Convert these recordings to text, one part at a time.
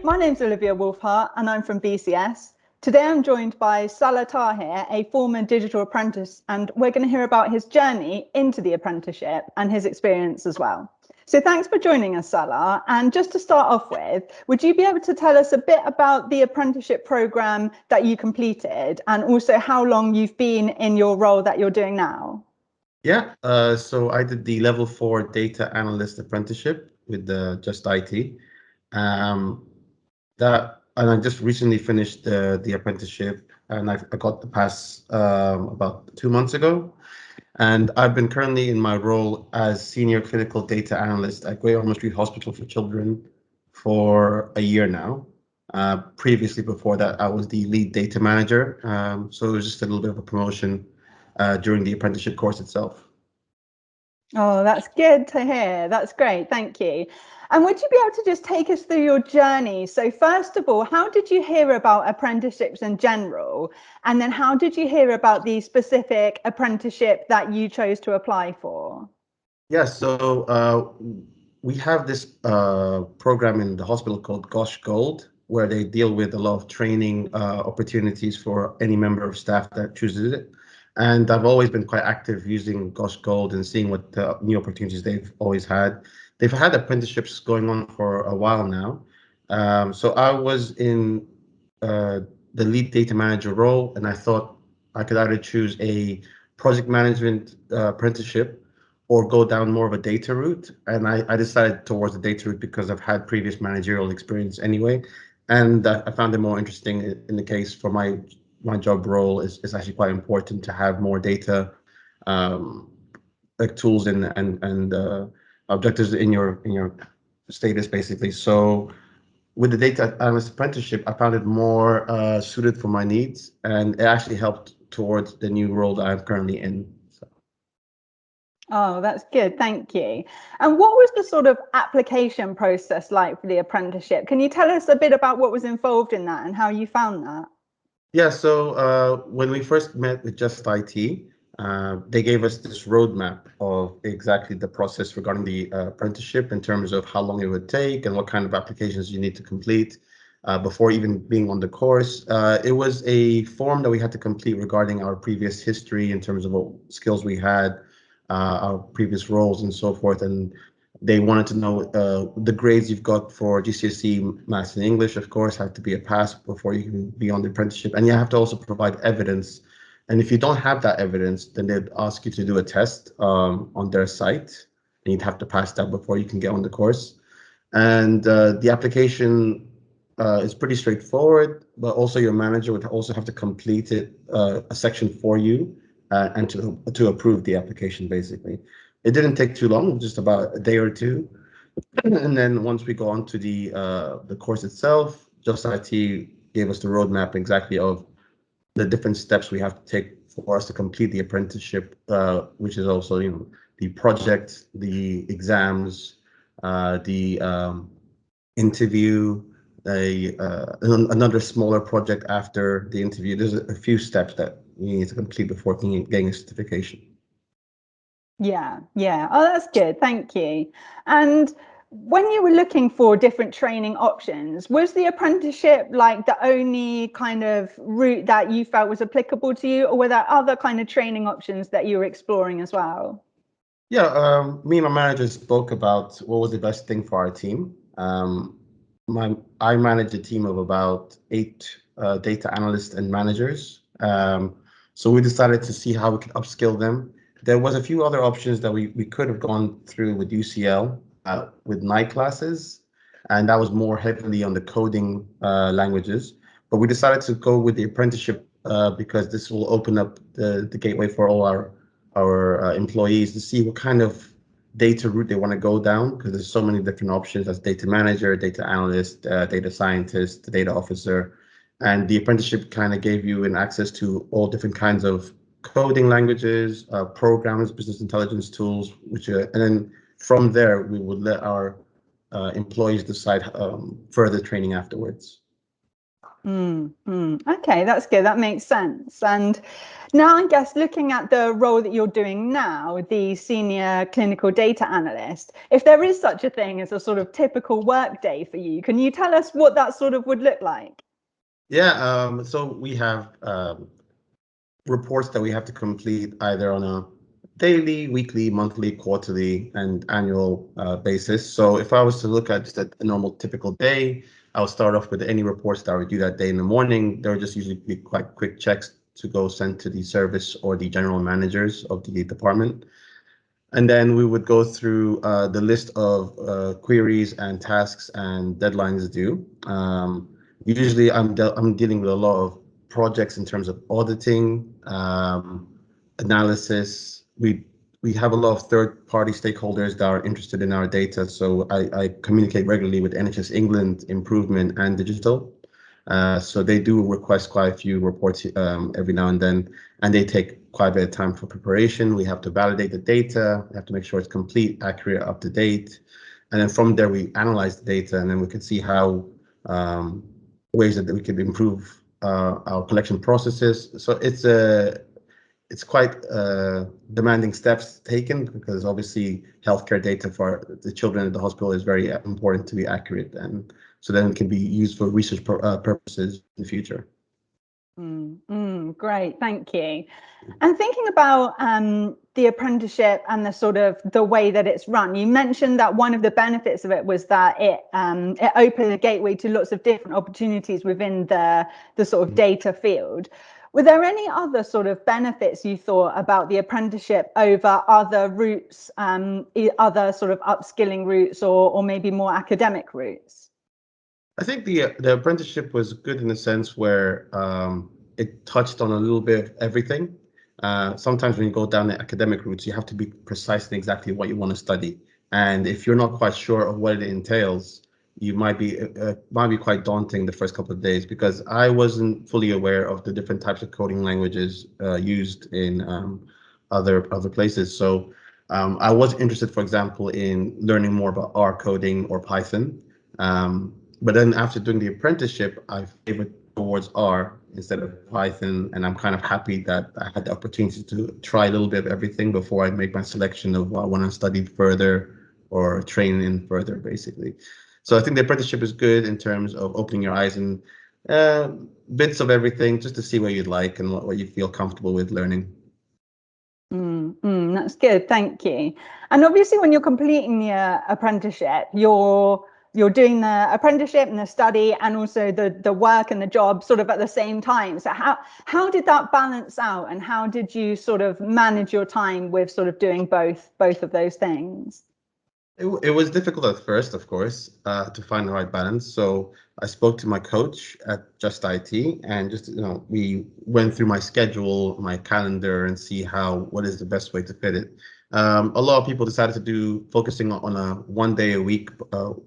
my name's Olivia Wolfhart and I'm from BCS. Today I'm joined by Salah Tahir, a former digital apprentice, and we're going to hear about his journey into the apprenticeship and his experience as well. So thanks for joining us, Salah. And just to start off with, would you be able to tell us a bit about the apprenticeship program that you completed and also how long you've been in your role that you're doing now? Yeah, so I did the level 4 data analyst apprenticeship with Just IT. And I just recently finished the apprenticeship, and I got the pass about 2 months ago. And I've been currently in my role as senior clinical data analyst at Great Ormond Street Hospital for Children for a year now. Previously, before that, I was the lead data manager. So it was just a little bit of a promotion during the apprenticeship course itself. Oh, that's good to hear. That's great. Thank you. And would you be able to just take us through your journey? So first of all, how did you hear about apprenticeships in general? And then how did you hear about the specific apprenticeship that you chose to apply for? Yeah, so we have this program in the hospital called Gosh Gold, where they deal with a lot of training opportunities for any member of staff that chooses it. And I've always been quite active using Gosh Gold and seeing what new opportunities they've always had. They've had apprenticeships going on for a while now. So I was in the lead data manager role, and I thought I could either choose a project management apprenticeship or go down more of a data route. And I decided towards the data route because I've had previous managerial experience anyway. And I found it more interesting in the case for my job role is actually quite important to have more data like tools and objectives in your status basically. So with the data analyst apprenticeship, I found it more suited for my needs, and it actually helped towards the new role that I'm currently in. So. Oh, that's good. Thank you. And what was the sort of application process like for the apprenticeship? Can you tell us a bit about what was involved in that and how you found that? Yeah, so when we first met with Just IT, they gave us this roadmap of exactly the process regarding the apprenticeship in terms of how long it would take and what kind of applications you need to complete before even being on the course. It was a form that we had to complete regarding our previous history in terms of what skills we had, our previous roles and so forth. And they wanted to know the grades you've got for GCSE Maths and English, of course, have to be a pass before you can be on the apprenticeship. And you have to also provide evidence. And if you don't have that evidence, then they'd ask you to do a test on their site. And you'd have to pass that before you can get on the course. And the application is pretty straightforward, but also your manager would also have to complete it, a section for you and to approve the application, basically. It didn't take too long, just about a day or two. And then once we go on to the course itself, Just IT gave us the roadmap exactly of the different steps we have to take for us to complete the apprenticeship, which is also, the project, the exams, the interview, another smaller project after the interview. There's a few steps that you need to complete before getting a certification. Yeah. Oh, that's good. Thank you. And when you were looking for different training options, was the apprenticeship like the only kind of route that you felt was applicable to you, or were there other kind of training options that you were exploring as well? Yeah, me and my manager spoke about what was the best thing for our team. I manage a team of about 8 data analysts and managers. So we decided to see how we could upskill them. There was a few other options that we could have gone through with UCL with night classes, and that was more heavily on the coding languages. But we decided to go with the apprenticeship because this will open up the gateway for all our employees to see what kind of data route they want to go down, because there's so many different options as data manager, data analyst, data scientist, data officer. And the apprenticeship kind of gave you an access to all different kinds of coding languages, programs, business intelligence tools, and then from there, we would let our employees decide further training afterwards. Okay, that's good. That makes sense. And now I guess looking at the role that you're doing now, the senior clinical data analyst, if there is such a thing as a sort of typical work day for you, can you tell us what that sort of would look like? Yeah, so we have reports that we have to complete either on a daily, weekly, monthly, quarterly, and annual basis. So if I was to look at just a normal typical day, I'll start off with any reports that I would do that day in the morning. There would just usually be quite quick checks to go send to the service or the general managers of the department. And then we would go through the list of queries and tasks and deadlines due. Usually I'm dealing with a lot of projects in terms of auditing, analysis. We have a lot of third-party stakeholders that are interested in our data. So I communicate regularly with NHS England, Improvement, and Digital. So they do request quite a few reports every now and then, and they take quite a bit of time for preparation. We have to validate the data. We have to make sure it's complete, accurate, up to date. And then from there, we analyze the data, and then we can see how ways that we can improve our collection processes. So it's quite demanding steps taken, because obviously healthcare data for the children at the hospital is very important to be accurate, and so then it can be used for research purposes in the future. Great, thank you. And thinking about the apprenticeship and the sort of the way that it's run, you mentioned that one of the benefits of it was that it opened a gateway to lots of different opportunities within the sort of data field. Were there any other sort of benefits you thought about the apprenticeship over other routes, other sort of upskilling routes, or maybe more academic routes? I think the apprenticeship was good in the sense where it touched on a little bit of everything. Sometimes when you go down the academic routes, you have to be precise in exactly what you want to study. And if you're not quite sure of what it entails, you might be quite daunting the first couple of days, because I wasn't fully aware of the different types of coding languages used in other places. So I was interested, for example, in learning more about R coding or Python. But then after doing the apprenticeship, I favored towards R instead of Python, and I'm kind of happy that I had the opportunity to try a little bit of everything before I make my selection of what I want to study further or train in further, basically. So I think the apprenticeship is good in terms of opening your eyes and bits of everything, just to see what you'd like and what you feel comfortable with learning. That's good, thank you. And obviously, when you're completing the apprenticeship, you're doing the apprenticeship and the study and also the work and the job sort of at the same time. So how did that balance out, and how did you sort of manage your time with sort of doing both of those things? It was difficult at first, of course, to find the right balance. So I spoke to my coach at Just IT, and just we went through my schedule, my calendar, and see what is the best way to fit it. A lot of people decided to do focusing on a 1 day a week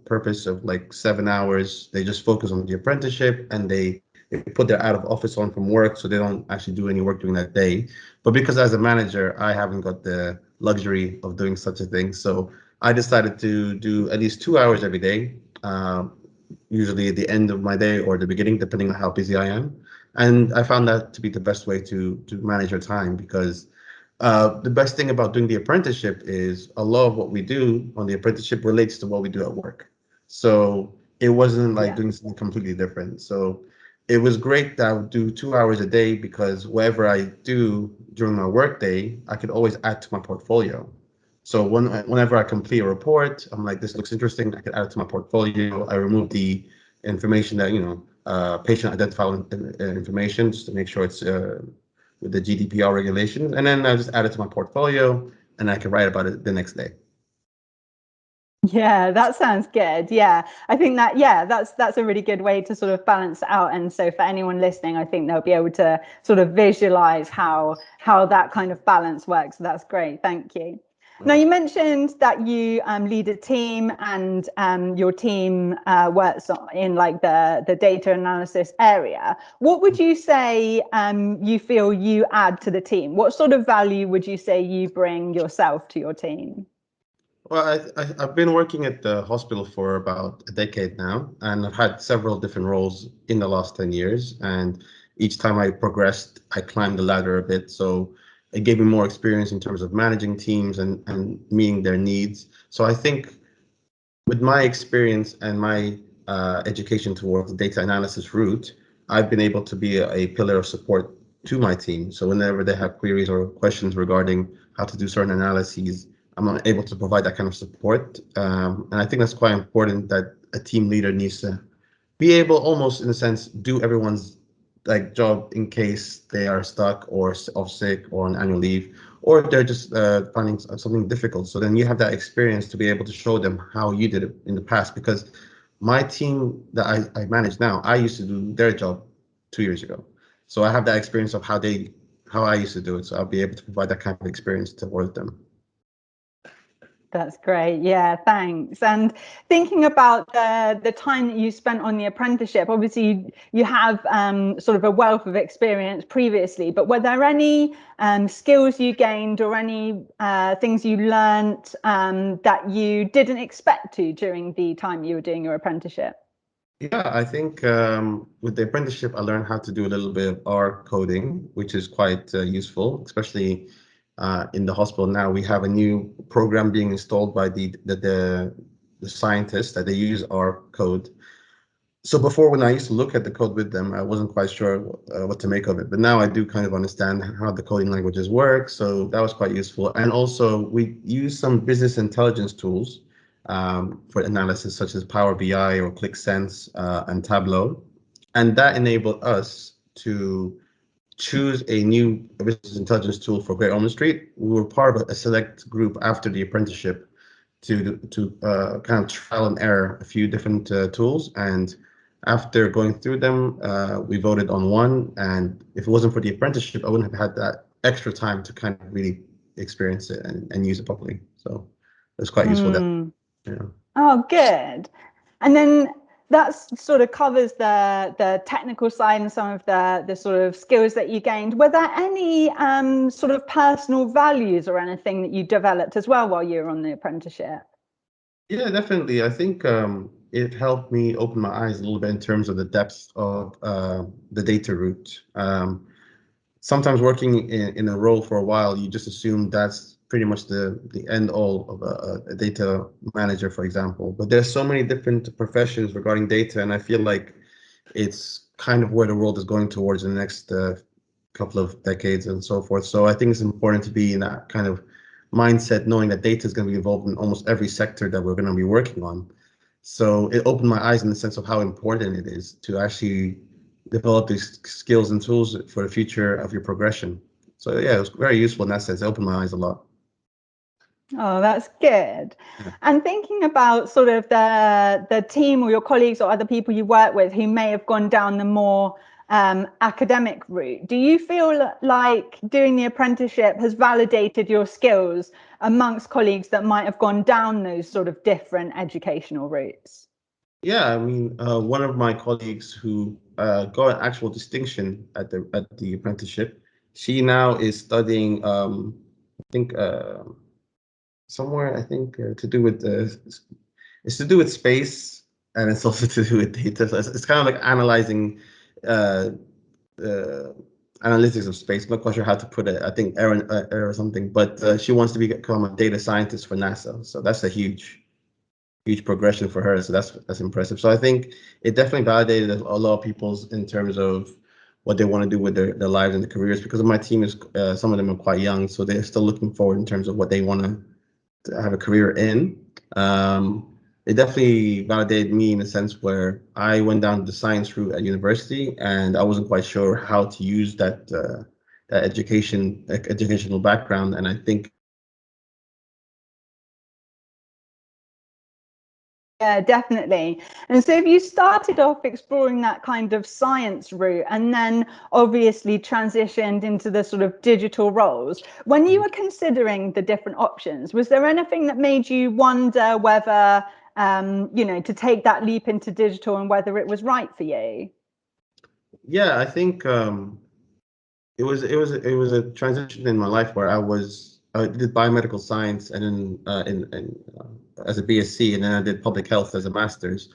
purpose of like 7 hours. They just focus on the apprenticeship, and they put their out of office on from work, so they don't actually do any work during that day. But because as a manager, I haven't got the luxury of doing such a thing, so I decided to do at least 2 hours every day, usually at the end of my day or the beginning, depending on how busy I am. And I found that to be the best way to manage your time, because the best thing about doing the apprenticeship is a lot of what we do on the apprenticeship relates to what we do at work. So it wasn't like doing something completely different. So it was great that I would do 2 hours a day, because whatever I do during my work day, I could always add to my portfolio. So whenever I complete a report, I'm like, this looks interesting, I can add it to my portfolio. I remove the information that, patient identifiable information, just to make sure it's with the GDPR regulations. And then I just add it to my portfolio, and I can write about it the next day. Yeah, that sounds good. Yeah, I think that, that's a really good way to sort of balance it out. And so for anyone listening, I think they'll be able to sort of visualize how that kind of balance works. So that's great. Thank you. Now, you mentioned that you lead a team, and your team works in like the data analysis area. What would you say you feel you add to the team? What sort of value would you say you bring yourself to your team? Well, I've been working at the hospital for about a decade now, and I've had several different roles in the last 10 years. And each time I progressed, I climbed the ladder a bit. So it gave me more experience in terms of managing teams and meeting their needs. So I think with my experience and my education towards the data analysis route, I've been able to be a pillar of support to my team. So whenever they have queries or questions regarding how to do certain analyses, I'm able to provide that kind of support. And I think that's quite important that a team leader needs to be able, almost in a sense, do everyone's like job in case they are stuck or off sick or on annual leave, or if they're just finding something difficult. So then you have that experience to be able to show them how you did it in the past. Because my team that I manage now, I used to do their job 2 years ago. So I have that experience of how I used to do it. So I'll be able to provide that kind of experience towards them. That's great. Yeah, thanks. And thinking about the time that you spent on the apprenticeship, obviously you have sort of a wealth of experience previously, but were there any skills you gained or any things you learnt that you didn't expect to during the time you were doing your apprenticeship? Yeah, I think with the apprenticeship, I learned how to do a little bit of R coding, which is quite useful, especially in the hospital now. We have a new program being installed by the scientists that they use R code. So before, when I used to look at the code with them, I wasn't quite sure what to make of it. But now I do kind of understand how the coding languages work. So that was quite useful. And also, we use some business intelligence tools for analysis, such as Power BI or ClickSense and Tableau. And that enabled us to choose a new business intelligence tool for Great Ormond Street. We were part of a select group after the apprenticeship to kind of trial and error a few different tools. And after going through them, we voted on one. And if it wasn't for the apprenticeship, I wouldn't have had that extra time to kind of really experience it and use it properly. So it was quite useful. Yeah. Oh, good. And then that sort of covers the technical side and some of the sort of skills that you gained. Were there any sort of personal values or anything that you developed as well while you were on the apprenticeship? Yeah, definitely. I think it helped me open my eyes a little bit in terms of the depth of the data route. Sometimes working in a role for a while, you just assume that's pretty much the end all of a data manager, for example. But there's so many different professions regarding data, and I feel like it's kind of where the world is going towards in the next couple of decades and so forth. So I think it's important to be in that kind of mindset, knowing that data is going to be involved in almost every sector that we're going to be working on. So it opened my eyes in the sense of how important it is to actually develop these skills and tools for the future of your progression. So yeah, it was very useful in that sense. It opened my eyes a lot. Oh, that's good. Yeah. And thinking about sort of the team or your colleagues or other people you work with who may have gone down the more academic route, do you feel like doing the apprenticeship has validated your skills amongst colleagues that might have gone down those sort of different educational routes? Yeah, I mean, one of my colleagues who got an actual distinction at the apprenticeship, she now is studying, I think, somewhere, I think, to do with it's to do with space, and it's also to do with data. So it's kind of like analyzing uh, uh, analytics of space. I'm not quite sure how to put it. I think air or something, but she wants to become a data scientist for NASA. So that's a huge progression for her. So that's impressive. So I think it definitely validated a lot of people's in terms of what they want to do with their lives and their careers. Because my team is some of them are quite young, so they're still looking forward in terms of what they want to have a career in. It definitely validated me in a sense where I went down the science route at university, and I wasn't quite sure how to use that educational background. And I think Yeah, definitely. And so if you started off exploring that kind of science route and then obviously transitioned into the sort of digital roles, when you were considering the different options, was there anything that made you wonder whether, to take that leap into digital and whether it was right for you? yeah, I think it was a transition in my life where I was I did biomedical science and then as a BSc, and then I did public health as a master's.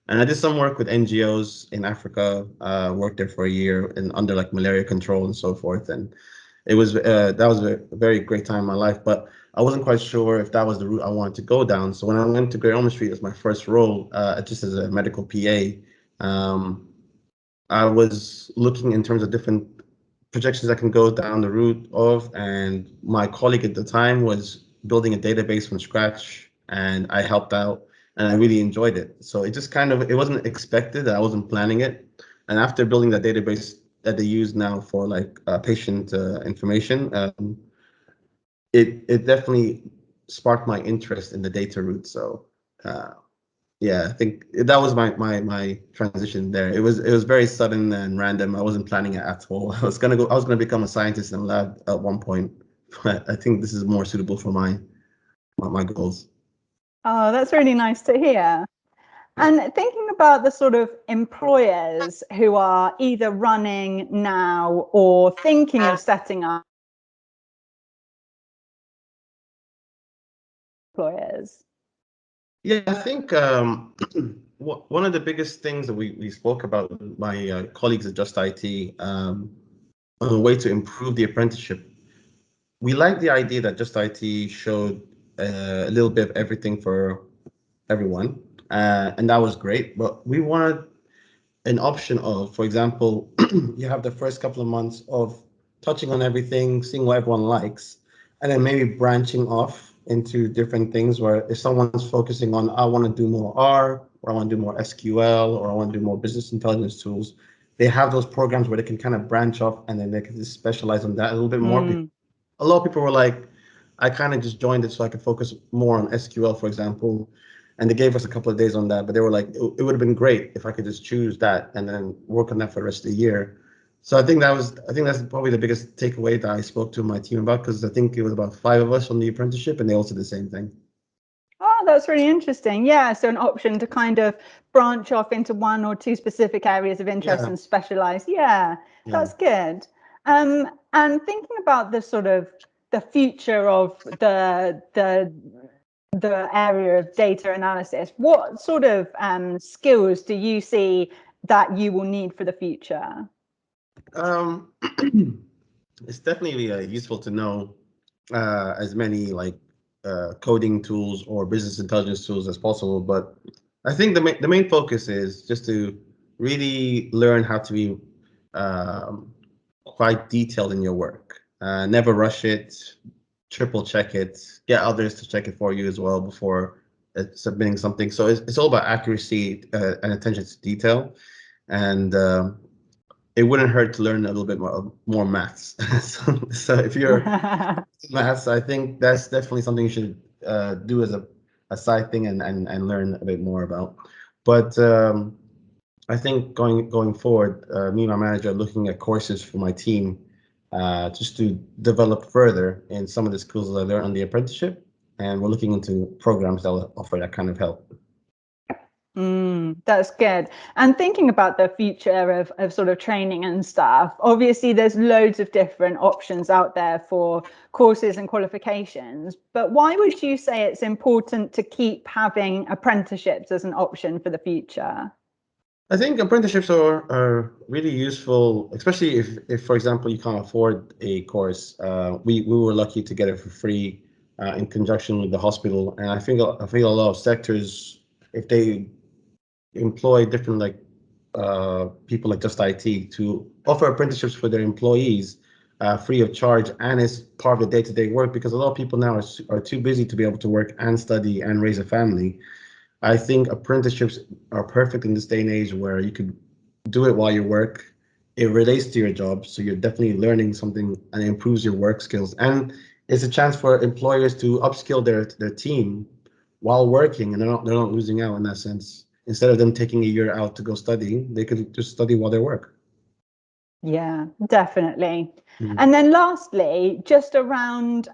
And I did some work with NGOs in Africa, worked there for a year and under like malaria control and so forth. And it was that was a very great time in my life, but I wasn't quite sure if that was the route I wanted to go down. So when I went to Great Ormond Street as my first role, just as a medical PA, I was looking in terms of different projections I can go down the route of, and my colleague at the time was building a database from scratch, and I helped out, and I really enjoyed it. So it just kind of, it wasn't expected, I wasn't planning it. And after building that database that they use now for like patient information, it definitely sparked my interest in the data route. So uh, yeah, I think that was my transition there. It was very sudden and random. I wasn't planning it at all. I was gonna become a scientist in a lab at one point, but I think this is more suitable for my goals. Oh, that's really nice to hear. And thinking about the sort of employers who are either running now or thinking of setting up employers. Yeah, I think one of the biggest things that we spoke about with my colleagues at Just IT, on a way to improve the apprenticeship. We like the idea that Just IT showed a little bit of everything for everyone, and that was great. But we wanted an option of, for example, you have the first couple of months of touching on everything, seeing what everyone likes, and then maybe branching off into different things where if someone's focusing on, I want to do more R, or I want to do more SQL, or I want to do more business intelligence tools, they have those programs where they can kind of branch off and then they can just specialize on that a little bit more. A lot of people were like, I kind of just joined it so I could focus more on SQL, for example. And they gave us a couple of days on that, but they were like, it would have been great if I could just choose that and then work on that for the rest of the year. So I think that's probably the biggest takeaway that I spoke to my team about, because I think it was about 5 of us on the apprenticeship and they all said the same thing. Oh, that's really interesting. Yeah, so an option to kind of branch off into one or two specific areas of interest Yeah. and specialize. Yeah, that's good. And thinking about the sort of the future of the area of data analysis, what sort of skills do you see that you will need for the future? Um, it's definitely useful to know as many like coding tools or business intelligence tools as possible. But I think the main focus is just to really learn how to be quite detailed in your work. Never rush it, triple check it, get others to check it for you as well before submitting something. So it's all about accuracy and attention to detail. And it wouldn't hurt to learn a little bit more maths. So if you're maths, I think that's definitely something you should do as a side thing and learn a bit more about. But I think going forward, me and my manager are looking at courses for my team just to develop further in some of the skills that I learned on the apprenticeship, and we're looking into programs that will offer that kind of help. That's good. And thinking about the future of sort of training and stuff, obviously there's loads of different options out there for courses and qualifications, but why would you say it's important to keep having apprenticeships as an option for the future? I think apprenticeships are really useful, especially if, for example, you can't afford a course. We were lucky to get it for free in conjunction with the hospital, and I feel a lot of sectors, if they employ different like people like Just IT to offer apprenticeships for their employees free of charge, and as part of the day-to-day work, because a lot of people now are too busy to be able to work and study and raise a family. I think apprenticeships are perfect in this day and age where you could do it while you work. It relates to your job, so you're definitely learning something and it improves your work skills. And it's a chance for employers to upskill their team while working, and they're not losing out in that sense. Instead of them taking a year out to go study, they could just study while they work. Yeah, definitely. And then lastly, just around,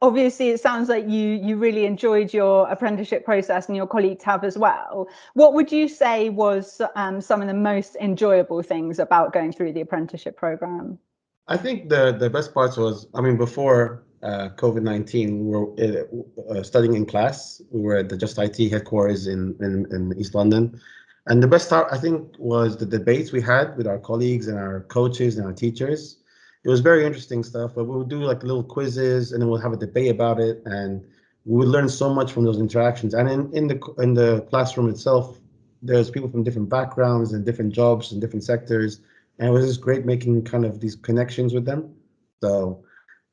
obviously it sounds like you really enjoyed your apprenticeship process and your colleagues have as well. What would you say was some of the most enjoyable things about going through the apprenticeship program? I think the best parts was, I mean, before COVID-19, we were studying in class. We were at the Just IT headquarters in East London. And the best part, I think, was the debates we had with our colleagues and our coaches and our teachers. It was very interesting stuff, but we would do like little quizzes and then we'll have a debate about it. And we would learn so much from those interactions. And in the classroom itself, there's people from different backgrounds and different jobs and different sectors. And it was just great making kind of these connections with them. So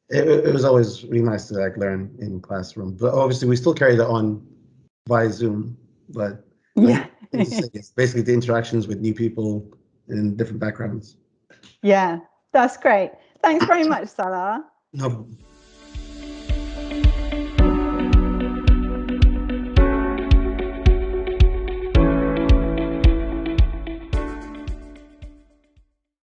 it was always really nice to like learn in classroom, but obviously we still carry that on by Zoom. But Yeah. it's basically the interactions with new people in different backgrounds. Yeah, that's great. Thanks very much, Salah. No.